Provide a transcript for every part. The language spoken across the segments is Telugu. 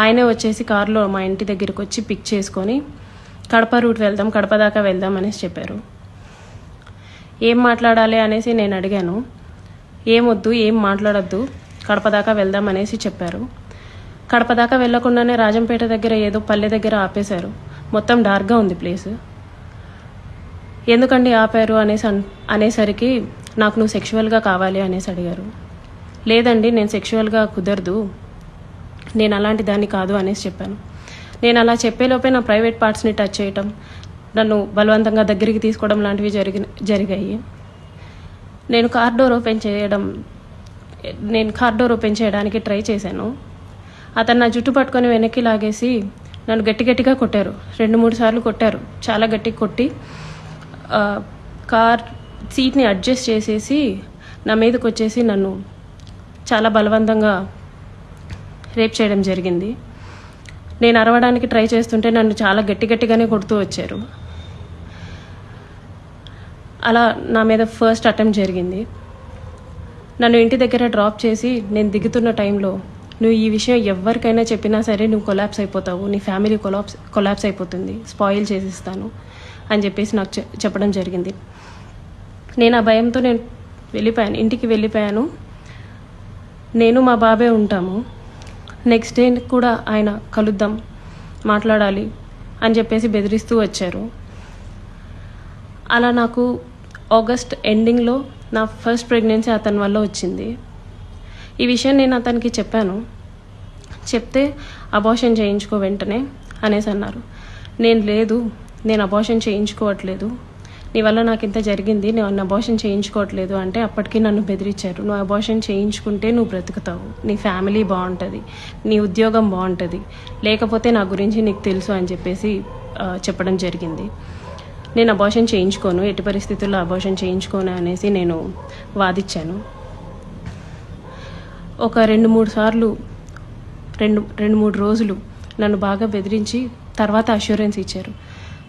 ఆయనే వచ్చేసి కారులో మా ఇంటి దగ్గరికి వచ్చి పిక్ చేసుకొని కడప రూట్ వెళ్దాం, కడప దాకా వెళ్దాం అనేసి చెప్పారు. ఏం మాట్లాడాలి అనేసి నేను అడిగాను. ఏమొద్దు, ఏం మాట్లాడొద్దు, కడప దాకా వెళ్దాం అనేసి చెప్పారు. కడప దాకా వెళ్లకుండానే రాజంపేట దగ్గర ఏదో పల్లె దగ్గర ఆపేశారు. మొత్తం డార్క్గా ఉంది ప్లేస్. ఎందుకండి ఆపారు అనేసరికి నాకు నువ్వు సెక్షువల్గా కావాలి అనేసి అడిగారు. లేదండి, నేను సెక్షువల్గా కుదరదు, నేను అలాంటి దాన్ని కాదు అనేసి చెప్పాను. నేను అలా చెప్పేలోపే నా ప్రైవేట్ పార్ట్స్ని టచ్ చేయటం, నన్ను బలవంతంగా దగ్గరికి తీసుకోవడం లాంటివి జరిగాయి. నేను కార్ డోర్ ఓపెన్ చేయడానికి ట్రై చేశాను. అతను నా జుట్టు పట్టుకొని వెనక్కి లాగేసి నన్ను గట్టిగా కొట్టారు. 2-3 సార్లు కొట్టారు. చాలా గట్టిగా కొట్టి కార్ సీట్ని అడ్జస్ట్ చేసేసి నా మీదకి వచ్చేసి నన్ను చాలా బలవంతంగా రేప్ చేయడం జరిగింది. నేను అరవడానికి ట్రై చేస్తుంటే నన్ను చాలా గట్టిగానే కొడుతూ వచ్చారు. అలా నా మీద ఫస్ట్ అటెంప్ట్ జరిగింది. నన్ను ఇంటి దగ్గర డ్రాప్ చేసి నేను దిగుతున్న టైంలో, నువ్వు ఈ విషయం ఎవరికైనా చెప్పినా సరే నువ్వు కొలాప్స్ అయిపోతావు, నీ ఫ్యామిలీ కొలాప్స్ అయిపోతుంది, స్పాయిల్ చేసిస్తాను అని చెప్పేసి నాకు చెప్పడం జరిగింది. నేను ఆ భయంతో ఇంటికి వెళ్ళిపోయాను. నేను మా బాబే ఉంటాము. నెక్స్ట్ డే కూడా ఆయన కలుద్దాం, మాట్లాడాలి అని చెప్పేసి బెదిరిస్తూ వచ్చారు. అలా నాకు ఆగస్ట్ ఎండింగ్లో నా ఫస్ట్ ప్రెగ్నెన్సీ అతని వల్ల వచ్చింది. ఈ విషయం నేను అతనికి చెప్పాను. చెప్తే అబార్షన్ చేయించుకో వెంటనే అనేసి అన్నారు. నేను అబార్షన్ చేయించుకోవట్లేదు, నీ వల్ల నాకు ఇంత జరిగింది, నేను అబార్షన్ చేయించుకోవట్లేదు అంటే అప్పటికి నన్ను బెదిరించారు. నువ్వు అబార్షన్ చేయించుకుంటే నువ్వు బ్రతుకుతావు, నీ ఫ్యామిలీ బాగుంటుంది, నీ ఉద్యోగం బాగుంటుంది, లేకపోతే నా గురించి నీకు తెలుసు అని చెప్పేసి చెప్పడం జరిగింది. నేను అబార్షన్ చేయించుకోను, ఎట్టి పరిస్థితుల్లో అబార్షన్ చేయించుకోను అనేసి నేను వాదించాను. ఒక 2-3 సార్లు 2-3 రోజులు నన్ను బాగా బెదిరించి తర్వాత అష్యూరెన్స్ ఇచ్చారు.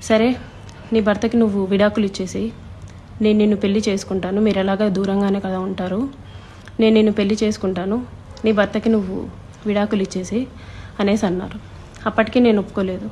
సరే, నీ భర్తకి నువ్వు విడాకులు ఇచ్చేసి నేను నిన్ను పెళ్లి చేసుకుంటాను, మీరు ఎలాగా దూరంగానే కదా ఉంటారు, నేను నిన్ను పెళ్లి చేసుకుంటాను, నీ భర్తకి నువ్వు విడాకులు ఇచ్చేసి అనేసి అన్నారు. అప్పటికి నేను ఒప్పుకోలేదు.